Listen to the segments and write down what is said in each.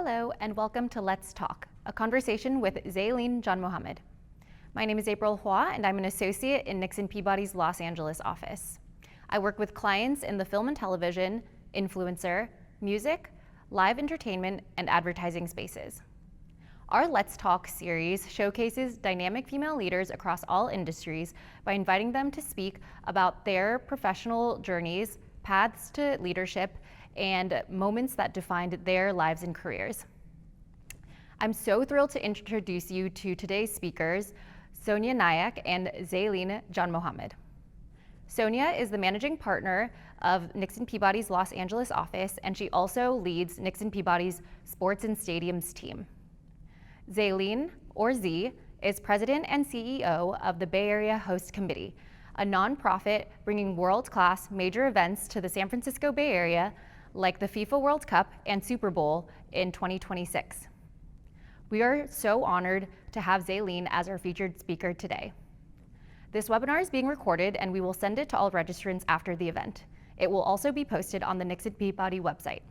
Hello and welcome to Let's Talk, a conversation with Zaileen Janmohamed. My name is April Hua and I'm an associate in Nixon Peabody's Los Angeles office. I work with clients in the film and television, influencer, music, live entertainment, and advertising spaces. Our Let's Talk series showcases dynamic female leaders across all industries by inviting them to speak about their professional journeys, paths to leadership, and moments that defined their lives and careers. I'm so thrilled to introduce you to today's speakers, Sonia Nayak and Zaileen Janmohamed. Sonia is the managing partner of Nixon Peabody's Los Angeles office, and she also leads Nixon Peabody's Sports and Stadiums team. Zaileen, or Z, is president and CEO of the Bay Area Host Committee, a nonprofit bringing world-class major events to the San Francisco Bay Area, like the FIFA World Cup and Super Bowl in 2026. We are so honored to have Zaileen as our featured speaker today. This webinar is being recorded and we will send it to all registrants after the event. It will also be posted on the Nixon Peabody website.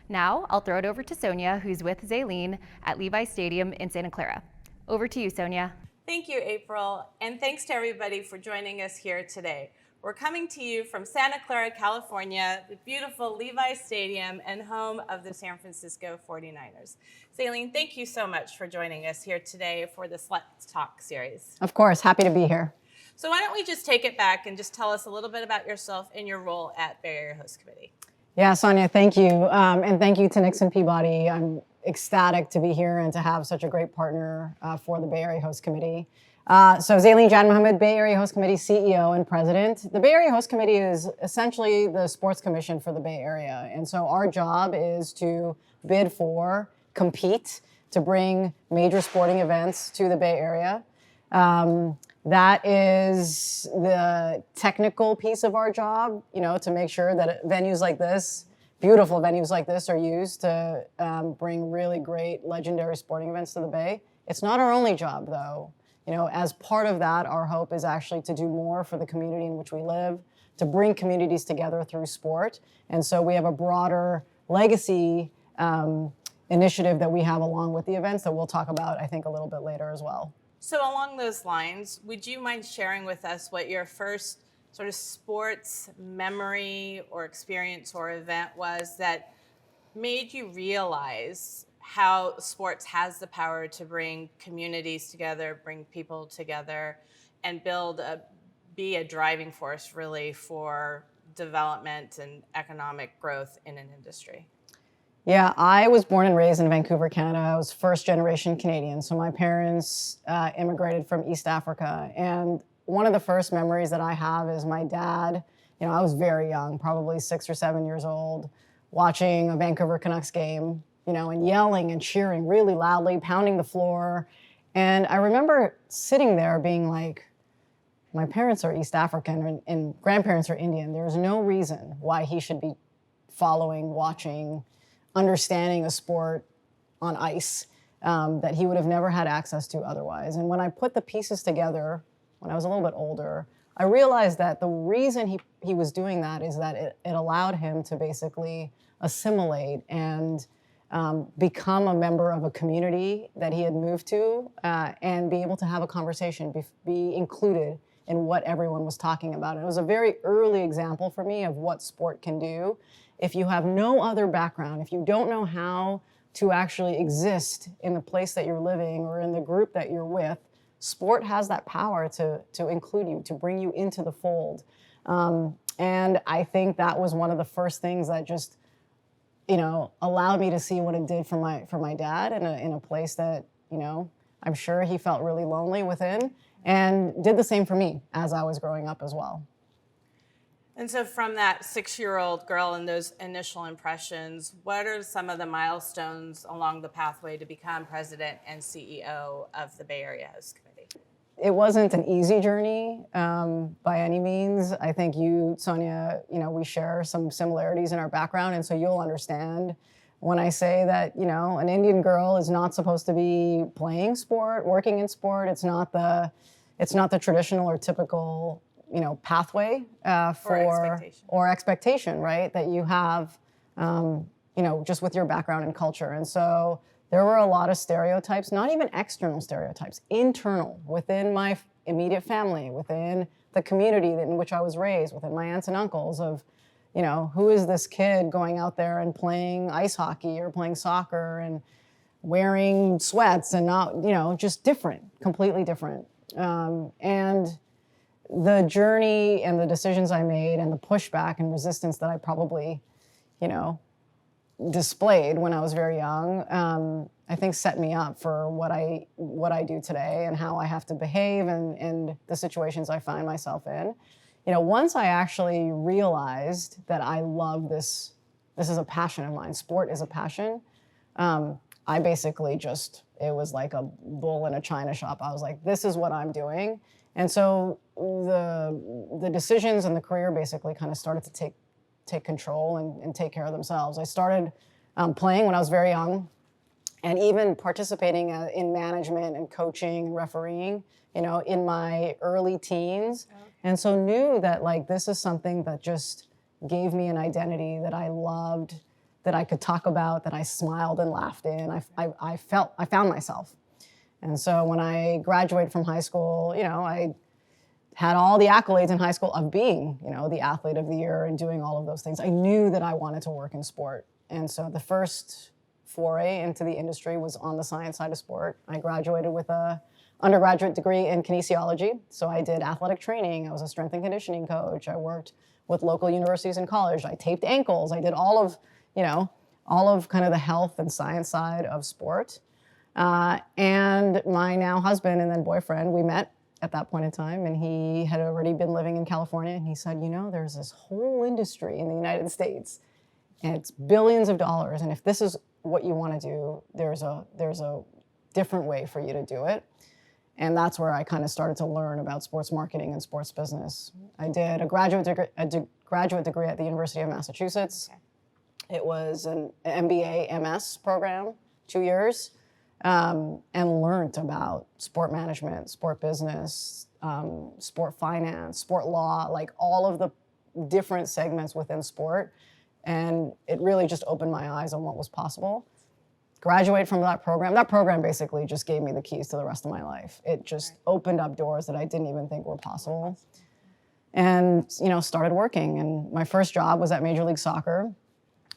Now, I'll throw it over to Sonia, who's with Zaileen at Levi's Stadium in Santa Clara. Over to you, Sonia. Thank you, April, and thanks to everybody for joining us here today. We're coming to you from Santa Clara, California, the beautiful Levi's Stadium and home of the San Francisco 49ers. Zaileen, thank you so much for joining us here today for this Let's Talk series. Of course, happy to be here. So why don't we just take it back and just tell us a little bit about yourself and your role at Bay Area Host Committee. Yeah, Sonia, thank you. And thank you to Nixon Peabody. I'm ecstatic to be here and to have such a great partner for the Bay Area Host Committee. So Zaileen Janmohamed, Bay Area Host Committee CEO and President. The Bay Area Host Committee is essentially the sports commission for the Bay Area. And so our job is to bid for, compete, to bring major sporting events to the Bay Area. That is the technical piece of our job, to make sure that venues like this, beautiful venues like this, are used to bring really great, legendary sporting events to the Bay. It's not our only job, though. As part of that, our hope is actually to do more for the community in which we live, to bring communities together through sport. And so we have a broader legacy initiative that we have along with the events that we'll talk about, I think, a little bit later as well. So along those lines, would you mind sharing with us what your first sort of sports memory or experience or event was that made you realize how sports has the power to bring communities together, bring people together, and be a driving force really for development and economic growth in an industry? Yeah, I was born and raised in Vancouver, Canada. I was first generation Canadian. So my parents immigrated from East Africa. And one of the first memories that I have is my dad, I was very young, probably 6 or 7 years old, watching a Vancouver Canucks game, and yelling and cheering really loudly, pounding the floor. And I remember sitting there being like, my parents are East African and grandparents are Indian. There's no reason why he should be following, watching, understanding a sport on ice that he would have never had access to otherwise. And when I put the pieces together, when I was a little bit older, I realized that the reason he was doing that is that it allowed him to basically assimilate and become a member of a community that he had moved to and be able to have a conversation, be included in what everyone was talking about. And it was a very early example for me of what sport can do. If you have no other background, if you don't know how to actually exist in the place that you're living or in the group that you're with, sport has that power to include you, to bring you into the fold. And I think that was one of the first things that just allowed me to see what it did for my dad in a place that, I'm sure he felt really lonely within, and did the same for me as I was growing up as well. And so from that 6-year-old girl and those initial impressions, what are some of the milestones along the pathway to become president and CEO of the Bay Area Host Committee? It wasn't an easy journey by any means. I think you, Sonia, we share some similarities in our background, and so you'll understand when I say that, an Indian girl is not supposed to be playing sport, working in sport. It's not the traditional or typical, pathway or expectation, right? That you have just with your background and culture. And so there were a lot of stereotypes, not even external stereotypes, internal, within my immediate family, within the community in which I was raised, within my aunts and uncles of, who is this kid going out there and playing ice hockey or playing soccer and wearing sweats and not, just different, completely different. And the journey and the decisions I made and the pushback and resistance that I probably, displayed when I was very young, I think set me up for what I do today and how I have to behave and the situations I find myself in. Once I actually realized that I love this is a passion of mine, sport is a passion, I basically it was like a bull in a china shop. I was like, this is what I'm doing. And so the decisions and the career basically kind of started to take control and take care of themselves. I started playing when I was very young and even participating in management and coaching and refereeing, in my early teens. Okay. And so knew that this is something that just gave me an identity that I loved, that I could talk about, that I smiled and laughed in. I found myself. And so when I graduated from high school, I had all the accolades in high school of being, the athlete of the year and doing all of those things. I knew that I wanted to work in sport. And so the first foray into the industry was on the science side of sport. I graduated with an undergraduate degree in kinesiology. So I did athletic training. I was a strength and conditioning coach. I worked with local universities and college. I taped ankles. I did all of kind of the health and science side of sport. And my now husband and then boyfriend, we met at that point in time, and he had already been living in California, and he said, there's this whole industry in the United States, and it's billions of dollars, and if this is what you want to do, there's a different way for you to do it. And that's where I kind of started to learn about sports marketing and sports business. I did a graduate degree at the University of Massachusetts. Okay. It was an MBA MS program, 2 years. And learned about sport management, sport business, sport finance, sport law, all of the different segments within sport. And it really just opened my eyes on what was possible. Graduate from that program. That program basically just gave me the keys to the rest of my life. It just opened up doors that I didn't even think were possible. And, started working. And my first job was at Major League Soccer.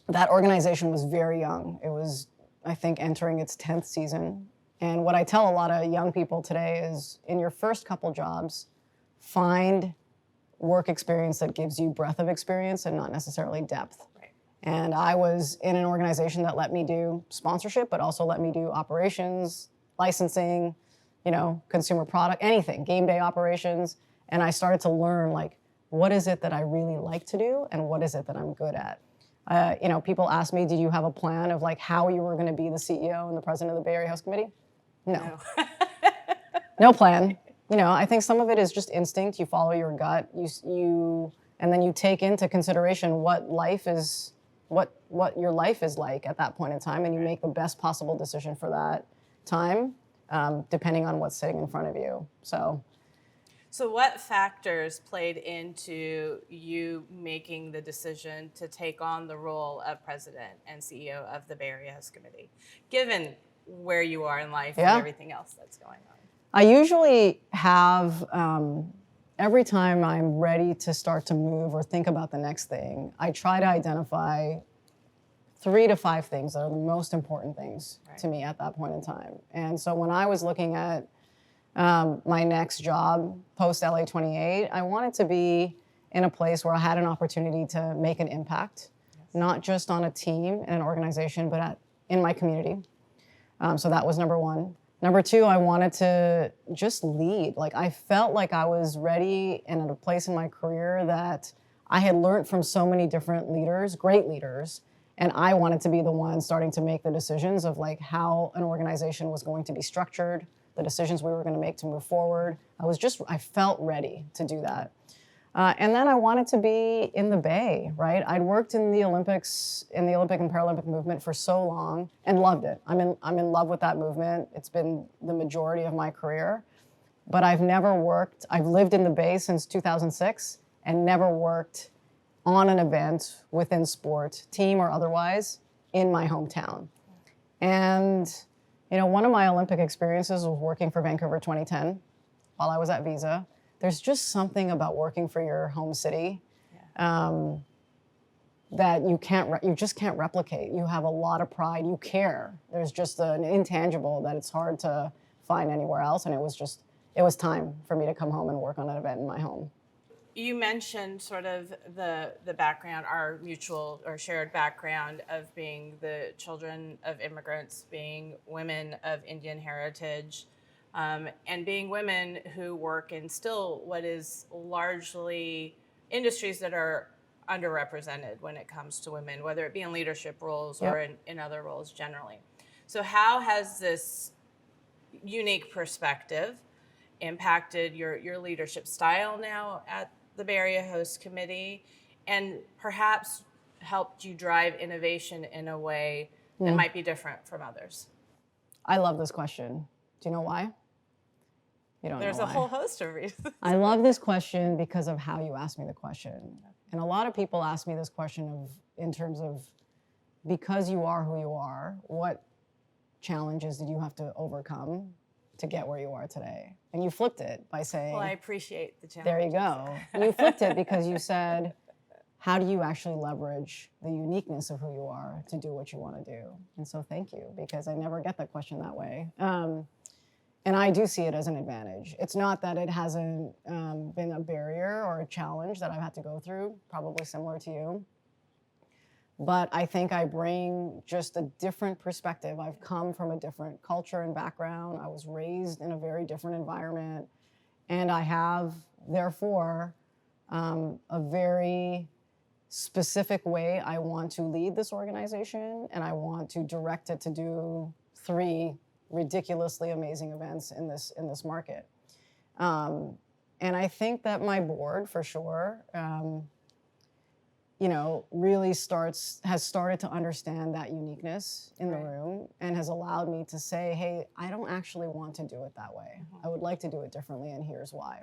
That organization was very young. It was, I think, entering its 10th season. And what I tell a lot of young people today is in your first couple jobs, find work experience that gives you breadth of experience and not necessarily depth. Right. And I was in an organization that let me do sponsorship, but also let me do operations, licensing, consumer product, anything, game day operations. And I started to learn, what is it that I really like to do and what is it that I'm good at? People ask me, did you have a plan of how you were going to be the CEO and the president of the Bay Area House Committee? No. No plan. I think some of it is just instinct. You follow your gut. And then you take into consideration what your life is like at that point in time, and you make the best possible decision for that time, depending on what's sitting in front of you. So what factors played into you making the decision to take on the role of president and CEO of the Bay Area House Committee, given where you are in life and everything else that's going on? I usually have, every time I'm ready to start to move or think about the next thing, I try to identify 3 to 5 things that are the most important things to me at that point in time. And so when I was looking at my next job post LA 28, I wanted to be in a place where I had an opportunity to make an impact, not just on a team and an organization, but in my community. So that was number 1. Number 2, I wanted to just lead. I felt like I was ready and at a place in my career that I had learned from so many different leaders, great leaders, and I wanted to be the one starting to make the decisions of how an organization was going to be structured, the decisions we were going to make to move forward. I felt ready to do that. And then I wanted to be in the Bay, right? I'd worked in the Olympics, in the Olympic and Paralympic movement for so long and loved it. I'm in love with that movement. It's been the majority of my career. But I've lived in the Bay since 2006 and never worked on an event within sport, team or otherwise, in my hometown. And, one of my Olympic experiences was working for Vancouver 2010 while I was at Visa. There's just something about working for your home city that you just can't replicate. You have a lot of pride, you care. There's just an intangible that it's hard to find anywhere else. And it was time for me to come home and work on an event in my home. You mentioned sort of the background, our mutual or shared background of being the children of immigrants, being women of Indian heritage, and being women who work in still what is largely industries that are underrepresented when it comes to women, whether it be in leadership roles or in other roles generally. So how has this unique perspective impacted your leadership style now at the Bay Area Host Committee, and perhaps helped you drive innovation in a way that might be different from others? I love this question. Do you know why? You don't There's know a why. whole host of reasons. I love this question because of how you asked me the question. And a lot of people ask me this question in terms of, because you are who you are, what challenges did you have to overcome to get where you are today? And you flipped it by saying, Well, I appreciate the challenge. there you go. And you flipped it because you said, how do you actually leverage the uniqueness of who you are to do what you want to do? And so thank you, because I never get that question that way. And I do see it as an advantage. It's not that it hasn't been a barrier or a challenge that I've had to go through, probably similar to you. But I think I bring just a different perspective. I've come from a different culture and background. I was raised in a very different environment. And I have, therefore, a very specific way I want to lead this organization, and I want to direct it to do 3 ridiculously amazing events in this market. And I think that my board, for sure, really has started to understand that uniqueness in the room, and has allowed me to say, hey, I don't actually want to do it that way. I would like to do it differently, and here's why.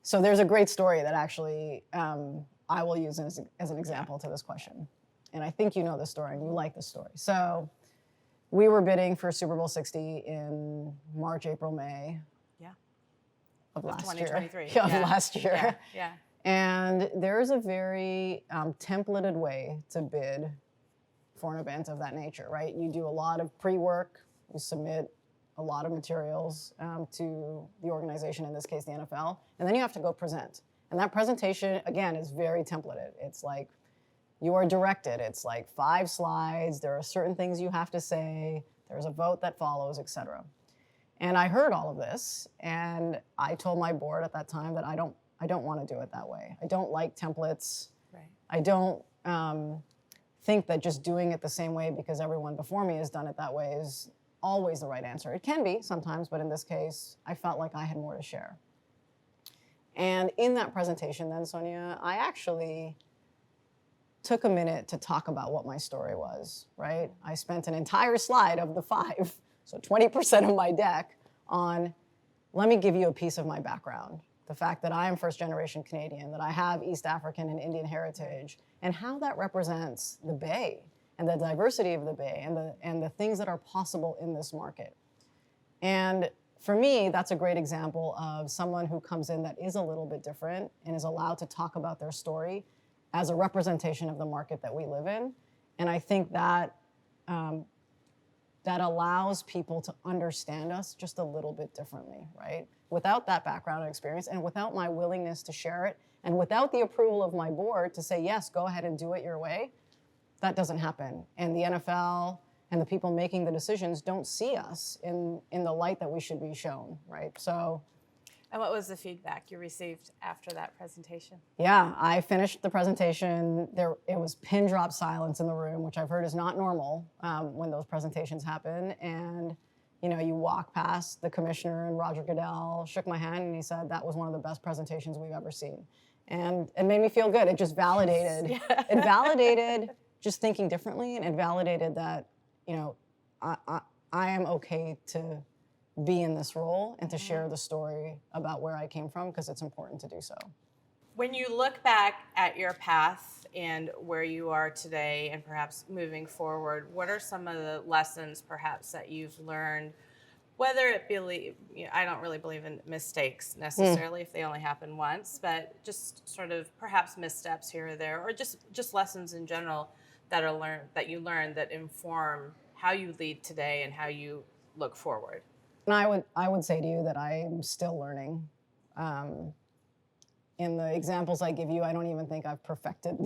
So there's a great story that actually I will use as an example to this question. And I think you know the story, and you like the story. So we were bidding for Super Bowl 60 in March, April, May of last year. 2023. Of last year. Yeah. And there is a very templated way to bid for an event of that nature, right? You do a lot of pre-work, you submit a lot of materials to the organization, in this case the NFL, and then you have to go present. And that presentation, again, is very templated. It's like you are directed. It's like 5 slides. There are certain things you have to say. There's a vote that follows, et cetera. And I heard all of this, and I told my board at that time that I don't want to do it that way. I don't like templates. Right. I don't think that just doing it the same way because everyone before me has done it that way is always the right answer. It can be sometimes, but in this case, I felt like I had more to share. And in that presentation then, Sonia, I actually took a minute to talk about what my story was, right? I spent an entire slide of the 5, so 20% of my deck, on, let me give you a piece of my background. The fact that I am first-generation Canadian, that I have East African and Indian heritage, and how that represents the Bay and the diversity of the Bay and the things that are possible in this market. And for me, that's a great example of someone who comes in that is a little bit different and is allowed to talk about their story as a representation of the market that we live in. And I think that that allows people to understand us just a little bit differently, right? Without that background and experience, and without my willingness to share it, and without the approval of my board to say, yes, go ahead and do it your way, that doesn't happen. And the NFL and the people making the decisions don't see us in the light that we should be shown, right? So. And what was the feedback you received after that presentation? Yeah, I finished the presentation. It was pin drop silence in the room, which I've heard is not normal when those presentations happen. And you walk past the commissioner, and Roger Goodell shook my hand, and he said that was one of the best presentations we've ever seen. And it made me feel good. It just validated. Yeah. It validated just thinking differently, and it validated that I am okay to be in this role and to share the story about where I came from, because it's important to do so. When you look back at your path and where you are today and perhaps moving forward, what are some of the lessons perhaps that you've learned, whether it be, I don't really believe in mistakes necessarily if they only happen once, but just sort of perhaps missteps here or there, or just lessons in general that you learn that inform how you lead today and how you look forward. And I would say to you that I'm still learning. In the examples I give you, I don't even think I've perfected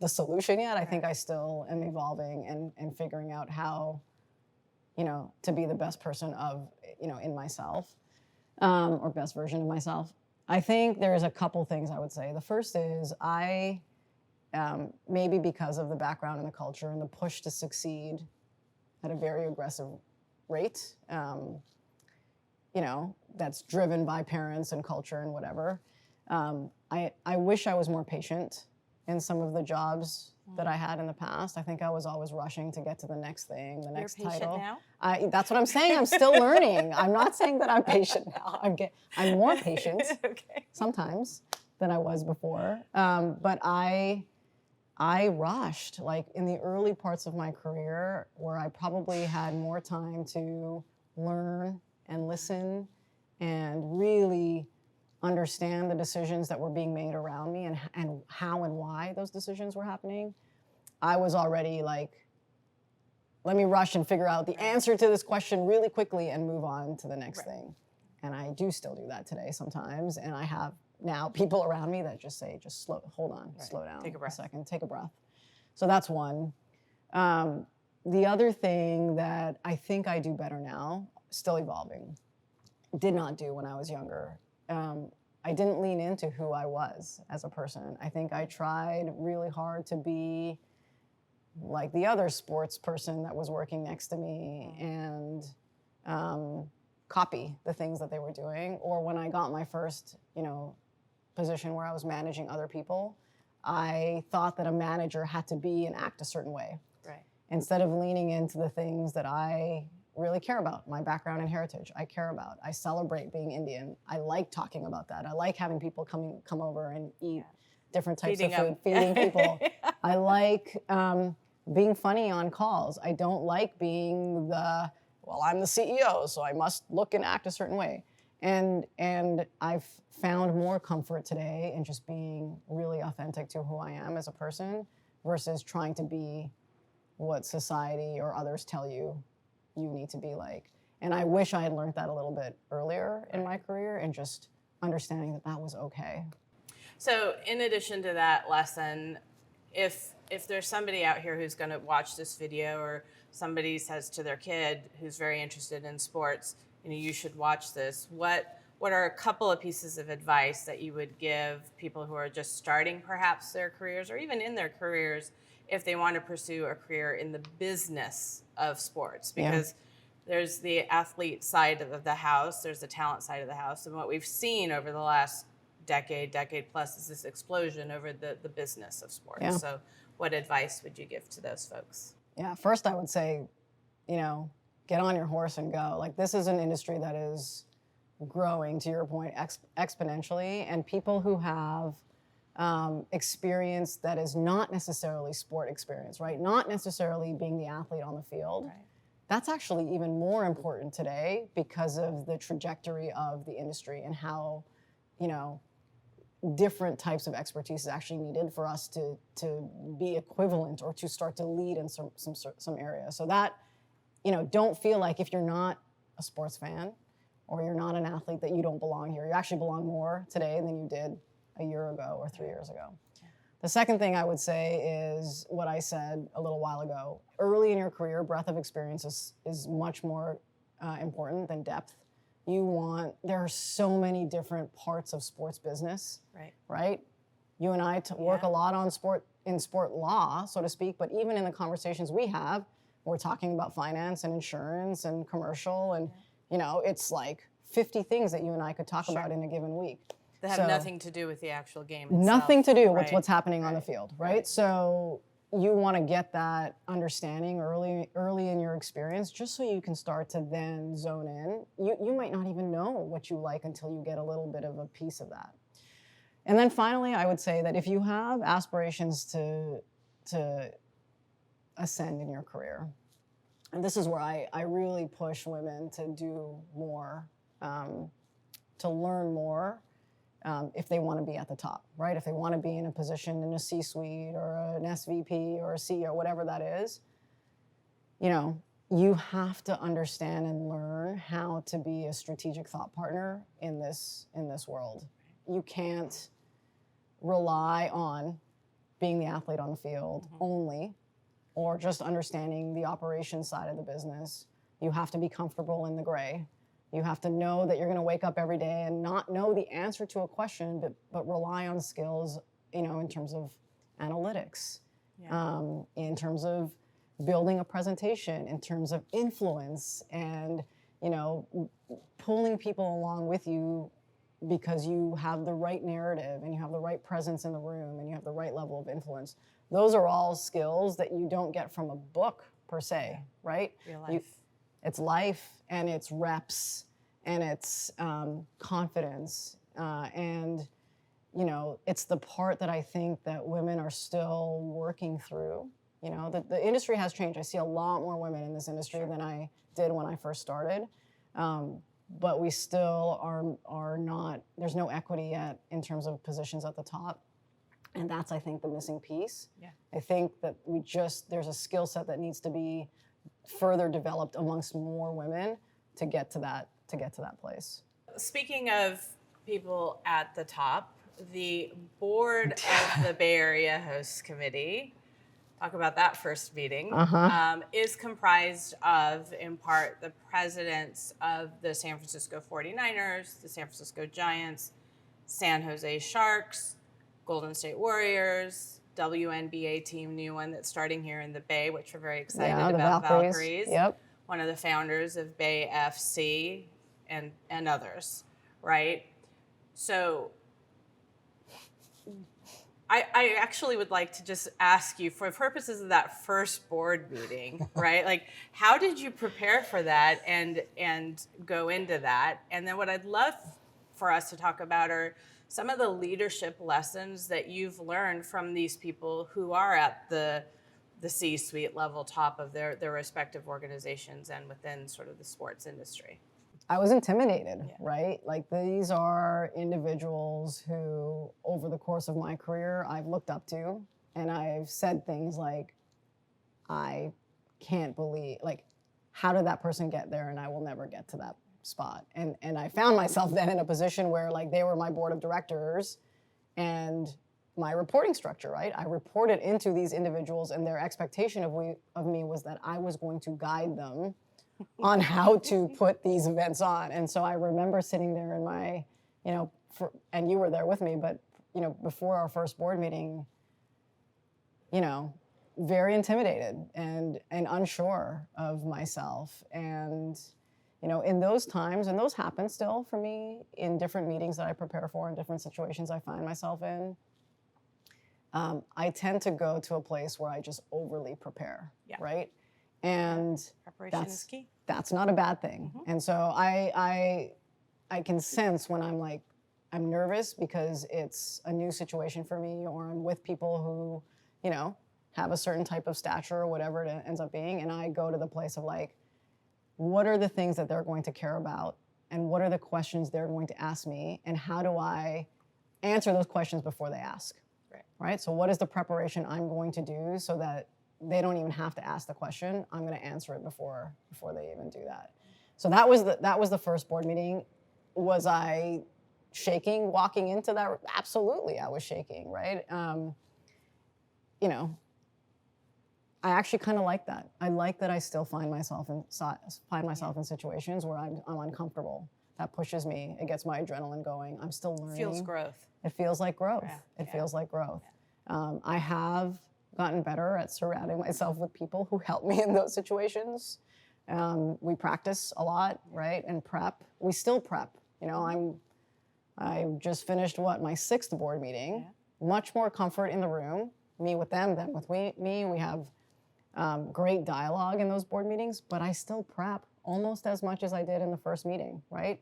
the solution yet. I think I still am evolving and figuring out how, to be the best person of, in myself, or best version of myself. I think there's a couple things I would say. The first is maybe because of the background and the culture and the push to succeed at a very aggressive rate, that's driven by parents and culture and whatever. I wish I was more patient in some of the jobs that I had in the past. I think I was always rushing to get to the next thing, the next You're patient title. now? That's what I'm saying. I'm still learning. I'm not saying that I'm patient now. I'm more patient sometimes than I was before. But I rushed, like in the early parts of my career, where I probably had more time to learn and listen and really understand the decisions that were being made around me and how and why those decisions were happening. I was already like, let me rush and figure out the answer to this question really quickly and move on to the next thing. And I do still do that today sometimes. And I have now people around me that just say, hold on, slow down Take a breath. second, take a breath. So that's one. The other thing that I think I do better now, still evolving, did not do when I was younger. I didn't lean into who I was as a person. I think I tried really hard to be like the other sports person that was working next to me and copy the things that they were doing. Or when I got my first, position where I was managing other people, I thought that a manager had to be and act a certain way. Right. Instead of leaning into the things that I really care about, my background and heritage, I care about. I celebrate being Indian. I like talking about that. I like having people come over and eat different types of food, feeding people. I like being funny on calls. I don't like being I'm the CEO, so I must look and act a certain way. And I've found more comfort today in just being really authentic to who I am as a person versus trying to be what society or others tell you need to be like. And I wish I had learned that a little bit earlier in my career and just understanding that was okay. So in addition to that lesson, if there's somebody out here who's going to watch this video, or somebody says to their kid who's very interested in sports, you should watch this, what are a couple of pieces of advice that you would give people who are just starting perhaps their careers, or even in their careers, if they want to pursue a career in the business of sports? Because there's the athlete side of the house, there's the talent side of the house, and what we've seen over the last decade plus is this explosion over the business of sports. Yeah. So what advice would you give to those folks? Yeah, first I would say, get on your horse and go. Like, this is an industry that is growing, to your point, exponentially, and people who have experience that is not necessarily sport experience, right? Not necessarily being the athlete on the field. Right. That's actually even more important today because of the trajectory of the industry and how, different types of expertise is actually needed for us to be equivalent or to start to lead in some areas. So that, don't feel like if you're not a sports fan or you're not an athlete that you don't belong here. You actually belong more today than you did a year ago or 3 years ago. The second thing I would say is what I said a little while ago. Early in your career, breadth of experience is much more important than depth. There are so many different parts of sports business, right? You and I work a lot on sport law, so to speak, but even in the conversations we have, we're talking about finance and insurance and commercial, and it's like 50 things that you and I could talk about in a given week. That have nothing to do with the actual game itself. Nothing to do with what's happening on the field, right? So you want to get that understanding early in your experience, just so you can start to then zone in. You might not even know what you like until you get a little bit of a piece of that. And then finally, I would say that if you have aspirations to ascend in your career, and this is where I really push women to do more, to learn more, if they want to be at the top, right? If they want to be in a position in a C-suite or an SVP or a CEO, whatever that is, you have to understand and learn how to be a strategic thought partner in this world. You can't rely on being the athlete on the field only, or just understanding the operations side of the business. You have to be comfortable in the gray. You have to know that you're going to wake up every day and not know the answer to a question, but rely on skills, in terms of analytics, in terms of building a presentation, in terms of influence, and pulling people along with you because you have the right narrative and you have the right presence in the room and you have the right level of influence. Those are all skills that you don't get from a book per se, right? Real life. It's life, and it's reps, and it's confidence, and it's the part that I think that women are still working through. The industry has changed. I see a lot more women in this industry than I did when I first started, but we still are not. There's no equity yet in terms of positions at the top. And that's, I think, the missing piece. Yeah. I think that there's a skill set that needs to be further developed amongst more women to get to that place. Speaking of people at the top, the board of the Bay Area Host Committee, talk about that first meeting, is comprised of, in part, the presidents of the San Francisco 49ers, the San Francisco Giants, San Jose Sharks, Golden State Warriors, WNBA team, new one that's starting here in the Bay, which we're very excited about, Valkyries. Yep. One of the founders of Bay FC and others, right? So I actually would like to just ask you, for purposes of that first board meeting, right? Like, how did you prepare for that and go into that? And then what I'd love for us to talk about are some of the leadership lessons that you've learned from these people who are at the C-suite level, top of their respective organizations and within sort of the sports industry. I was intimidated, right? Like, these are individuals who, over the course of my career, I've looked up to, and I've said things like, I can't believe, like, how did that person get there, and I will never get to that spot. And I found myself then in a position where, like, they were my board of directors and my reporting structure, right? I reported into these individuals, and their expectation of me was that I was going to guide them on how to put these events on. And so I remember sitting there in my, and you were there with me, but, before our first board meeting, very intimidated and unsure of myself. And, in those times, and those happen still for me in different meetings that I prepare for, in different situations I find myself in, I tend to go to a place where I just overly prepare, right? And preparation is key. That's not a bad thing. And so I can sense when I'm nervous because it's a new situation for me, or I'm with people who, have a certain type of stature or whatever it ends up being. And I go to the place of, like, what are the things that they're going to care about? And what are the questions they're going to ask me? And how do I answer those questions before they ask? Right? So what is the preparation I'm going to do so that they don't even have to ask the question? I'm going to answer it before they even do that. So that was the first board meeting. Was I shaking walking into that? Absolutely, I was shaking, right? I actually kind of like that. I like that I still find myself in situations where I'm uncomfortable. That pushes me. It gets my adrenaline going. I'm still learning. Feels growth. It feels like growth. It feels like growth. I have gotten better at surrounding myself with people who help me in those situations. We practice a lot, right? And prep. We still prep. I just finished my 6th board meeting. Much more comfort in the room, me with them than with me. We have great dialogue in those board meetings, but I still prep almost as much as I did in the first meeting, right?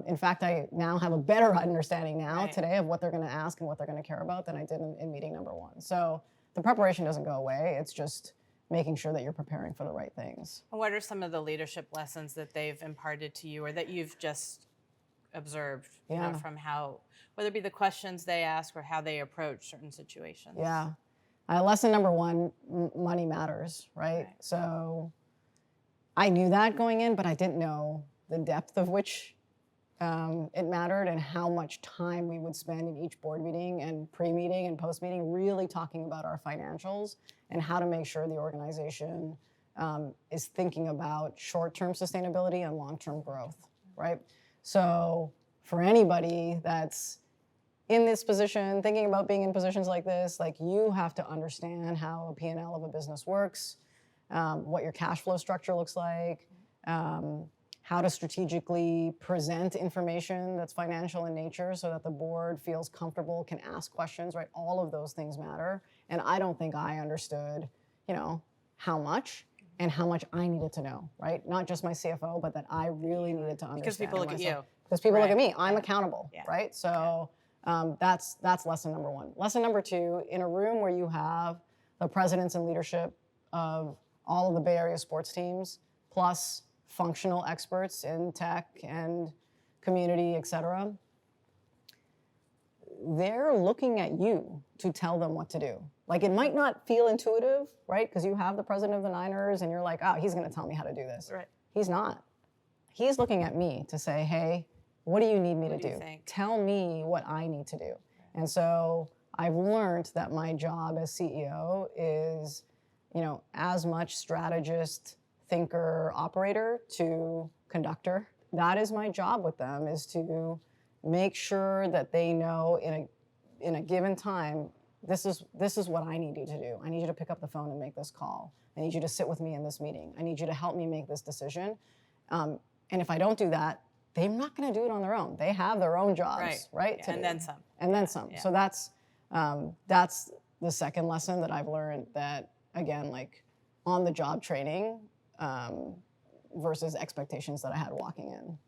In fact, I now have a better understanding now Right. today of what they're going to ask and what they're going to care about than I did in meeting number one. So the preparation doesn't go away. It's just making sure that you're preparing for the right things. And what are some of the leadership lessons that they've imparted to you or that you've just observed Yeah. from how, whether it be the questions they ask or how they approach certain situations? Yeah. Lesson number one, money matters, right? Right. So I knew that going in, but I didn't know the depth of which it mattered and how much time we would spend in each board meeting and pre-meeting and post-meeting really talking about our financials and how to make sure the organization is thinking about short-term sustainability and long-term growth, right? So for anybody that's in this position, thinking about being in positions like this, like you have to understand how a P&L of a business works, what your cash flow structure looks like, how to strategically present information that's financial in nature so that the board feels comfortable, can ask questions, right? All of those things matter. And I don't think I understood, how much and how much I needed to know, right? Not just my CFO, but that I really needed to understand. Because people look at you. Because people look Right. at me. I'm accountable, Yeah. right? So that's lesson number one. Lesson number two, in a room where you have the presidents and leadership of all of the Bay Area sports teams, plus functional experts in tech and community, et cetera, they're looking at you to tell them what to do. Like it might not feel intuitive, right? Because you have the president of the Niners and you're like, oh, he's going to tell me how to do this. Right. He's not. He's looking at me to say, hey, what do you need me to do you do? think? Tell me what I need to do. And so I've learned that my job as CEO is, as much strategist, thinker, operator to conductor. That is my job with them, is to make sure that they know in a given time, this is what I need you to do. I need you to pick up the phone and make this call. I need you to sit with me in this meeting. I need you to help me make this decision. And if I don't do that, they're not going to do it on their own. They have their own jobs, right? Yeah, to and do. then some. And then some. Yeah. So that's the second lesson that I've learned, that, again, like on-the-job training versus expectations that I had walking in.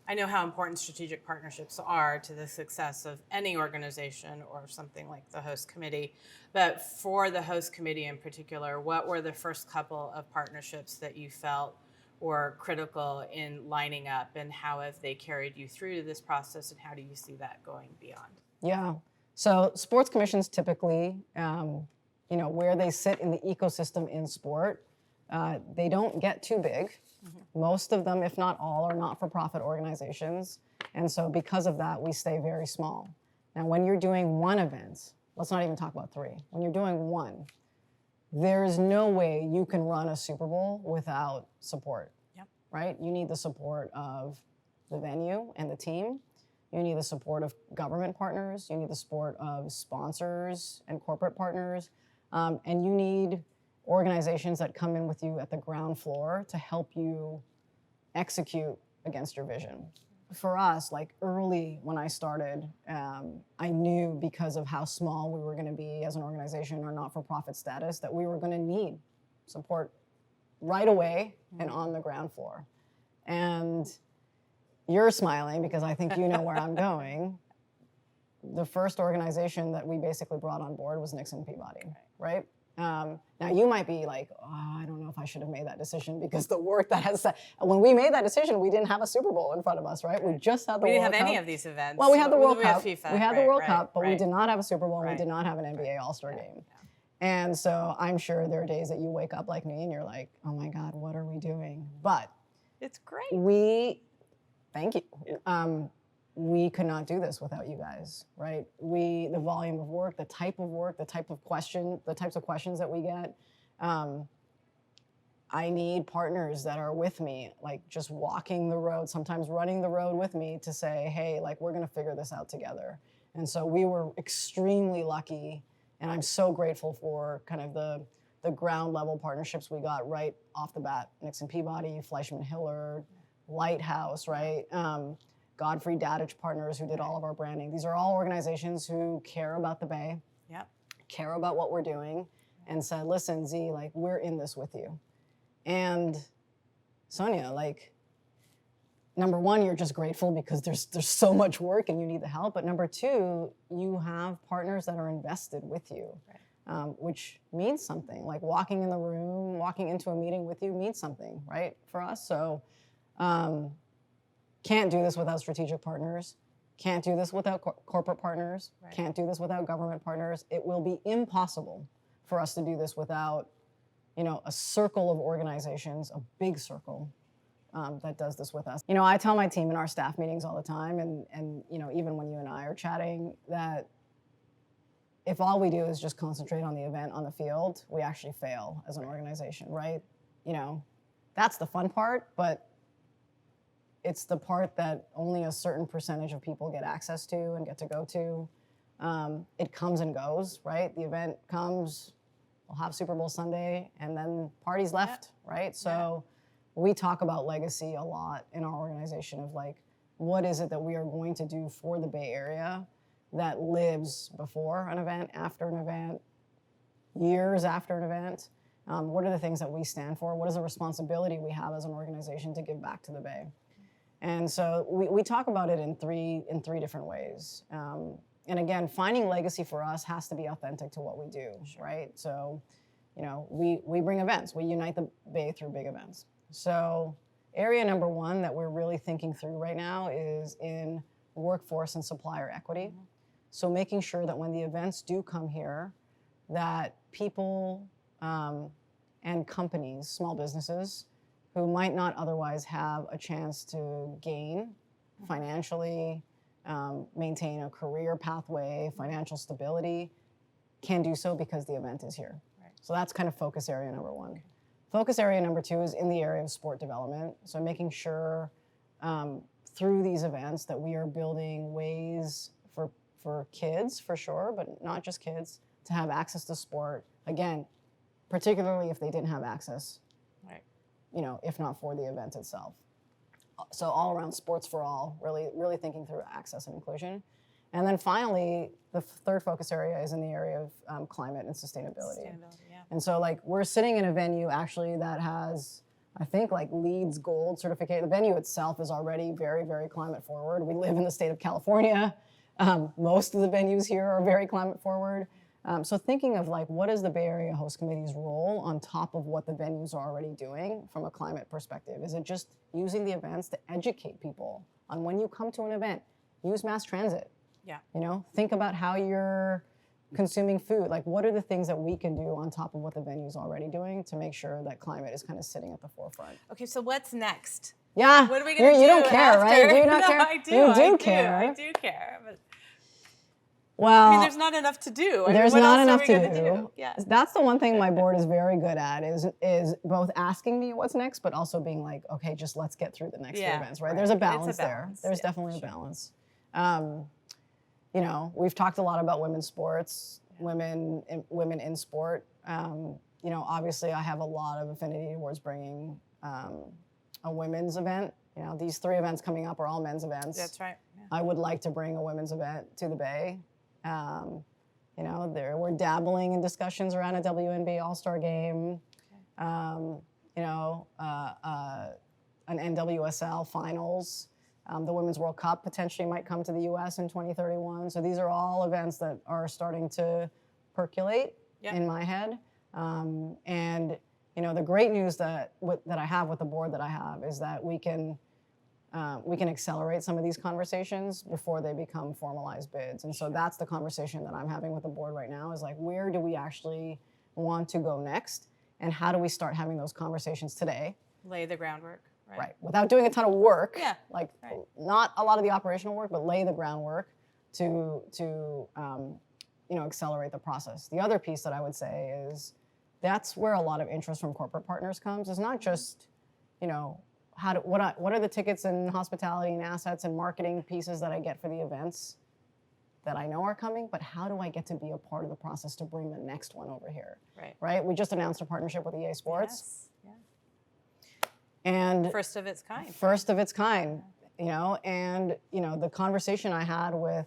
I know how important strategic partnerships are to the success of any organization or something like the host committee. But for the host committee in particular, what were the first couple of partnerships that you felt were critical in lining up, and how have they carried you through this process, and how do you see that going beyond? Yeah. So sports commissions typically, where they sit in the ecosystem in sport, they don't get too big. Most of them, if not all, are not-for-profit organizations. And so because of that, we stay very small. Now, when you're doing one event, let's not even talk about three. When you're doing one, there is no way you can run a Super Bowl without support, Yep. right? You need the support of the venue and the team. You need the support of government partners. You need the support of sponsors and corporate partners. And you need organizations that come in with you at the ground floor to help you execute against your vision. For us, like early when I started, I knew because of how small we were going to be as an organization, or not-for-profit status, that we were going to need support right away and on the ground floor. And you're smiling because I think you know where I'm going. The first organization that we basically brought on board was Nixon Peabody, right? Now you might be like, oh, I don't know if I should have made that decision, because the work that has, when we made that decision, we didn't have a Super Bowl in front of us, right? We just had the We World didn't have Cup. any of these events. Well, we had the World We have Cup. FIFA, We had the right, World right, Cup, but we right. did not have a Super Bowl. And Right. we did not have an NBA All-Star game. And so I'm sure there are days that you wake up like me and you're like, oh my God, what are we doing? But It's great. thank you. We could not do this without you guys, right? The volume of work, the type of work, the types of questions that we get. I need partners that are with me, like just walking the road, sometimes running the road with me, to say, hey, like we're gonna figure this out together. And so we were extremely lucky, and I'm so grateful for kind of the ground level partnerships we got right off the bat. Nixon Peabody, Fleischman Hillard, Lighthouse, right? Godfrey Dadich Partners, who did all of our branding. These are all organizations who care about the Bay, Yep. care about what we're doing, and said, listen, Z, like we're in this with you. And Sonia, like number one, you're just grateful because there's so much work and you need the help. But number two, you have partners that are invested with you, which means something. Like walking in the room, walking into a meeting with you means something, right, for us. So can't do this without strategic partners. Can't do this without corporate partners. Right. Can't do this without government partners. It will be impossible for us to do this without, a circle of organizations, a big circle that does this with us. I tell my team in our staff meetings all the time, and even when you and I are chatting, that if all we do is just concentrate on the event on the field, we actually fail as an organization, right? That's the fun part, but it's the part that only a certain percentage of people get access to and get to go to. It comes and goes, right? The event comes, we'll have Super Bowl Sunday, and then party's left, right? So we talk about legacy a lot in our organization of like, what is it that we are going to do for the Bay Area that lives before an event, after an event, years after an event? What are the things that we stand for? What is the responsibility we have as an organization to give back to the Bay? And so we talk about it in three different ways. And again, finding legacy for us has to be authentic to what we do, right? So, we bring events. We unite the Bay through big events. So area number one that we're really thinking through right now is in workforce and supplier equity. Mm-hmm. So making sure that when the events do come here, that people and companies, small businesses, who might not otherwise have a chance to gain financially, maintain a career pathway, financial stability, can do so because the event is here. Right. So that's kind of focus area number one. Okay. Focus area number two is in the area of sport development. So making sure through these events that we are building ways for kids, for sure, but not just kids, to have access to sport. Again, particularly if they didn't have access, right, if not for the event itself. So all around sports for all, really thinking through access and inclusion. And then finally, the third focus area is in the area of climate and sustainability. And so we're sitting in a venue actually that has, I think LEED's gold certificate. The venue itself is already very, very climate forward. We live in the state of California. Most of the venues here are very climate forward. So thinking of what is the Bay Area Host Committee's role on top of what the venues are already doing from a climate perspective? Is it just using the events to educate people on when you come to an event, use mass transit? Yeah. Think about how you're consuming food. What are the things that we can do on top of what the venue's already doing to make sure that climate is kind of sitting at the forefront? Okay, so what's next? Yeah. What are we going to do? You don't care, after? Right? Do you not no, care? I do. You do I care. I do care. But well, there's not enough to do. There's what not else enough are we to gonna do. Yeah. That's the one thing my board is very good at is both asking me what's next, but also being okay, just let's get through the next few events, right? There's a balance there. There's definitely a balance. We've talked a lot about women's sports, women in sport. Obviously I have a lot of affinity towards bringing a women's event. These three events coming up are all men's events. That's right. Yeah. I would like to bring a women's event to the Bay. We're dabbling in discussions around a WNBA All-Star game, an NWSL finals. The Women's World Cup potentially might come to the U.S. in 2031. So these are all events that are starting to percolate in my head. The great news that I have with the board that I have is that we can accelerate some of these conversations before they become formalized bids. And so that's the conversation that I'm having with the board right now is where do we actually want to go next? And how do we start having those conversations today? Lay the groundwork. Right. Without doing a ton of work. Yeah. Not a lot of the operational work, but lay the groundwork to accelerate the process. The other piece that I would say is that's where a lot of interest from corporate partners comes. It's not just, what are the tickets and hospitality and assets and marketing pieces that I get for the events that I know are coming, but how do I get to be a part of the process to bring the next one over here? Right? We just announced a partnership with EA Sports. Yes. Yeah. And first of its kind. First of its kind, the conversation I had with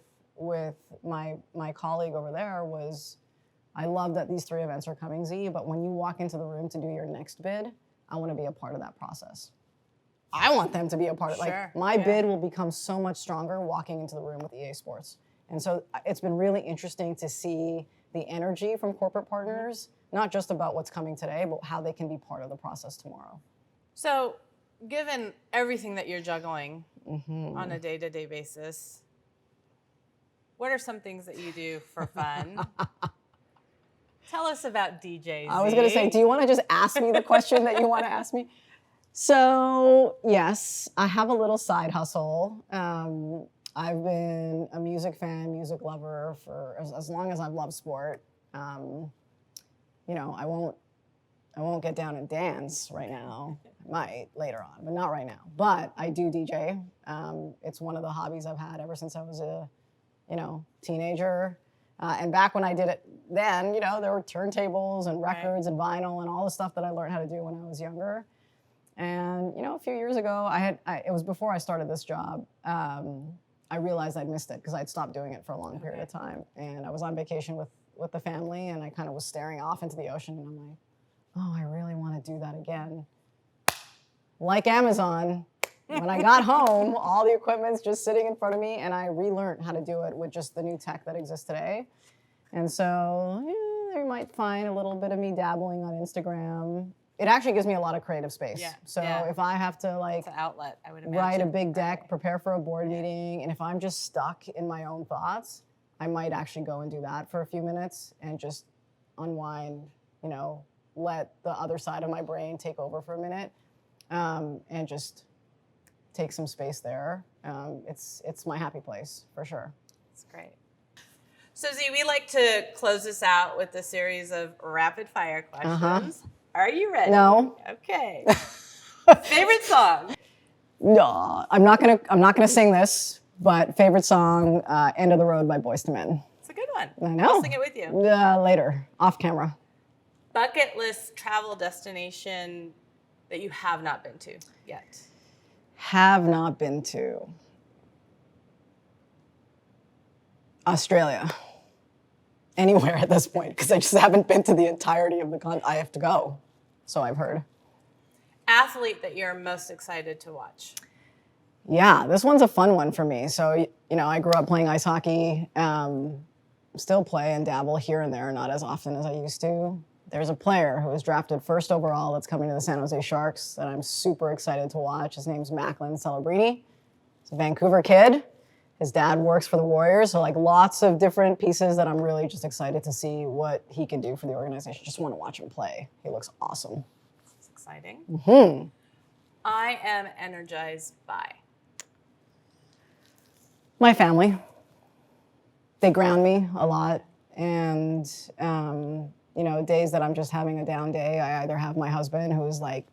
my colleague over there was, I love that these three events are coming, Z, but when you walk into the room to do your next bid, I want to be a part of that process. I want them to be a part of it. Sure, Like my bid will become so much stronger walking into the room with EA Sports. And so it's been really interesting to see the energy from corporate partners, not just about what's coming today, but how they can be part of the process tomorrow. So, given everything that you're juggling on a day-to-day basis, what are some things that you do for fun? Tell us about DJs. I was going to say, do you want to just ask me the question that you want to ask me? So, yes, I have a little side hustle. I've been a music fan, music lover for as long as I've loved sport. You know, I won't get down and dance right now. I might later on, but not right now. But I do DJ. It's one of the hobbies I've had ever since I was a, teenager. And back when I did it then, there were turntables and records and vinyl and all the stuff that I learned how to do when I was younger. And, a few years ago, it was before I started this job, I realized I'd missed it because I'd stopped doing it for a long period of time. And I was on vacation with the family, and I kind of was staring off into the ocean, and I'm like, oh, I really want to do that again. Like Amazon, when I got home, all the equipment's just sitting in front of me, and I relearned how to do it with just the new tech that exists today. And so you might find a little bit of me dabbling on Instagram. It actually gives me a lot of creative space. Yeah. So if I have to It's an outlet, I would imagine. write a big deck, prepare for a board meeting, and if I'm just stuck in my own thoughts, I might actually go and do that for a few minutes and just unwind, let the other side of my brain take over for a minute, and just take some space there. It's my happy place, for sure. That's great. So Z, we like to close this out with a series of rapid fire questions. Are you ready? No. Okay. Favorite song? No, I'm not gonna sing this, but favorite song, "End of the Road" by Boyz II Men. It's a good one. I know. I'll sing it with you. Later, off camera. Bucket list travel destination that you have not been to yet. Have not been to Australia. Anywhere at this point, because I just haven't been to the entirety of the continent. I have to go, so I've heard. Athlete that you're most excited to watch? Yeah, this one's a fun one for me. So, I grew up playing ice hockey, still play and dabble here and there, not as often as I used to. There's a player who was drafted first overall that's coming to the San Jose Sharks that I'm super excited to watch. His name's Macklin Celebrini. He's a Vancouver kid. His dad works for the Warriors, so lots of different pieces that I'm really just excited to see what he can do for the organization. Just want to watch him play. He looks awesome. That's exciting. I am energized by? My family. They ground me a lot, and days that I'm just having a down day, I either have my husband who's like,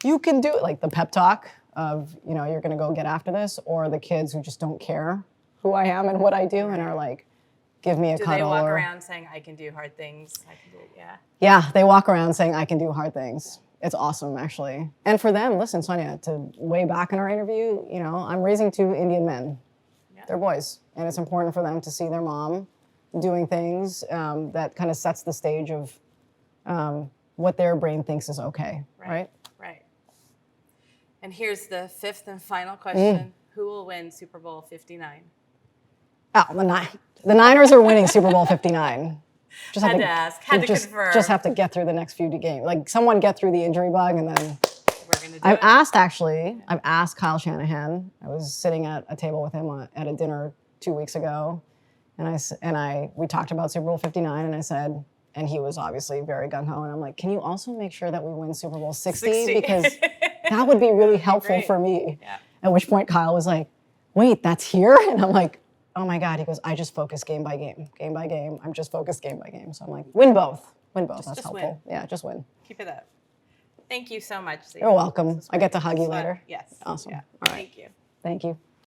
you can do it, like the pep talk of, you're gonna go get after this, or the kids who just don't care who I am and what I do and are like, give me a cuddle. Do they walk around saying, I can do hard things? I can do it, yeah. Yeah, they walk around saying, I can do hard things. It's awesome, actually. And for them, listen, Sonia, to way back in our interview, I'm raising 2 Indian men. Yeah. They're boys. And it's important for them to see their mom doing things that kind of sets the stage of what their brain thinks is okay, right? Right. And here's the 5th and final question. Who will win Super Bowl 59? Oh, the Niners are winning Super Bowl 59. Just had to ask, had to confirm. Just have to get through the next few games. Like someone get through the injury bug and then. We're gonna do I've asked Kyle Shanahan. I was sitting at a table with him at a dinner 2 weeks ago, and we talked about Super Bowl 59, and I said, and he was obviously very gung-ho, and I'm like, can you also make sure that we win Super Bowl 60? Because that would be really helpful for me. Yeah. At which point Kyle was like, wait, that's here? And I'm like, oh my God. He goes, I just focus game by game. Game by game. I'm just focused game by game. So I'm like, win both. Win both. That's helpful. Win. Yeah, just win. Keep it up. Thank you so much, Zaileen. You're welcome. I get to hug you later? Yes. Awesome. Yeah. All right. Thank you. Thank you.